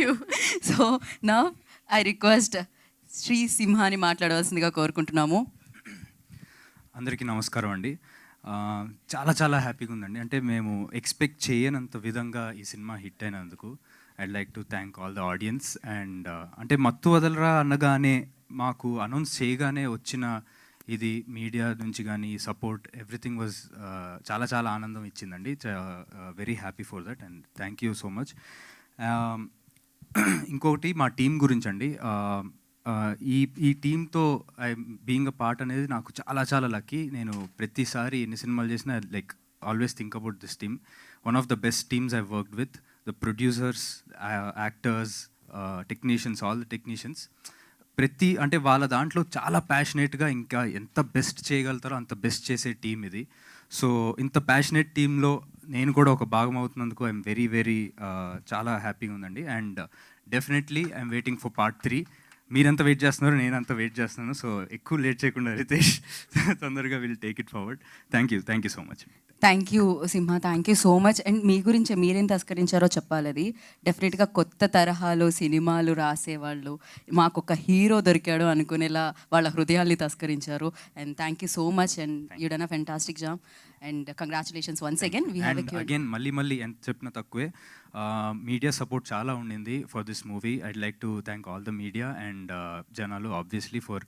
You. So నా I request Shri సింహాని మాట్లాడవలసిందిగా కోరుకుంటున్నాము. అందరికీ నమస్కారం అండి. చాలా చాలా హ్యాపీగా ఉందండి. అంటే మేము ఎక్స్పెక్ట్ చేయనంత విధంగా ఈ సినిమా హిట్ అయినందుకు I'd like to thank all the audience. And అంటే మత్తు వదలరా అనగానే మాకు అనౌన్స్ చేయగానే వచ్చిన ఇది మీడియా నుంచి కానీ సపోర్ట్ ఎవ్రీథింగ్ వాజ్ చాలా చాలా ఆనందం ఇచ్చిందండి. Very happy for that and thank you so much. ఇంకొకటి మా టీం గురించి అండి. ఈ టీంతో ఐ బీయింగ్ అ పార్ట్ అనేది నాకు చాలా చాలా లక్కీ. నేను ప్రతిసారి ఎన్ని సినిమాలు చేసినా like always think about this team. One of the best teams I worked with. The producers, actors, technicians, all the technicians అంటే వాళ్ళ దాంట్లో చాలా ప్యాషనేట్గా ఇంకా ఎంత బెస్ట్ చేయగలుగుతారో అంత బెస్ట్ చేసే టీం ఇది. సో ఇంత ప్యాషనేట్ టీంలో నేను కూడా ఒక భాగం అవుతున్నందుకు ఐఎమ్ వెరీ వెరీ చాలా హ్యాపీగా ఉందండి. And definitely I'm waiting for part 3. మీరంతా వెయిట్ చేస్తున్నారు, నేను అంతా వెయిట్ చేస్తున్నాను. సో ఎక్కువ లేట్ చేయకుండా రితేష్ తొందరగా will take it forward. Thank you so much. Thank you Simha, thank you so much. And మీ గురించి మీరేం తస్కరించారో చెప్పాలి. అది డెఫినెట్గా కొత్త తరహాలో సినిమాలు రాసేవాళ్ళు మాకు ఒక హీరో దొరికాడు అనుకునేలా వాళ్ళ హృదయాల్ని తస్కరించారు. And thank you so much. And you done a fantastic job and congratulations once again. Again మళ్ళీ ఎంత చెప్పినా తక్కువే. మీడియా సపోర్ట్ చాలా ఉండింది for this movie. I'd like to thank all the media and జనాలు obviously for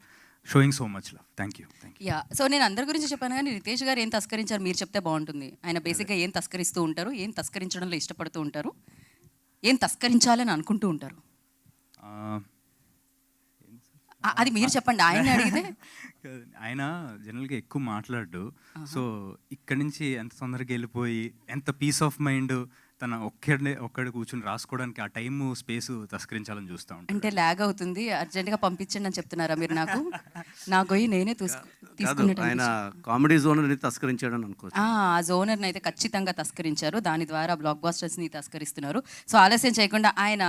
showing so much love. Thank you. Yeah, so నేను అందరి గురించి చెప్పాను కానీ రితేష్ గారు ఏం తస్కరించారు మీరు చెప్తే బాగుంటుంది. ఆయన బేసిక్గా ఏం తస్కరిస్తూ ఉంటారు, ఏం తస్కరించడంలో ఇష్టపడుతూ ఉంటారు, ఏం తస్కరించాలని అనుకుంటూ ఉంటారు, అది మీరు చెప్పండి. ఆయన అడిగితే ఆయన జనరల్గా ఎక్కువ మాట్లాడు. సో ఇక్కడి నుంచి ఎంత తొందరగా వెళ్ళిపోయి ఎంత పీస్ ఆఫ్ మైండ్ తన ఒక్కడే కూర్చొని రాసుకోవడానికి ఆ టైము స్పేస్ తస్కరించాలని చూస్తూ ఉంటాను. అంటే ల్యాగ్ అవుతుంది, అర్జెంట్గా పంపించండి అని చెప్తున్నారా మీరు? నా గొయ్యి నేనే తీసుకున్నట్టు. ఆయన కామెడీ జోనర్ని తస్కరించాడని అనుకోవచ్చు. ఆ జోనర్ని అయితే ఖచ్చితంగా తస్కరించారు. దాని ద్వారా బ్లాక్ బాస్టర్స్ని తస్కరిస్తున్నారు. సో ఆలస్యం చేయకుండా ఆయన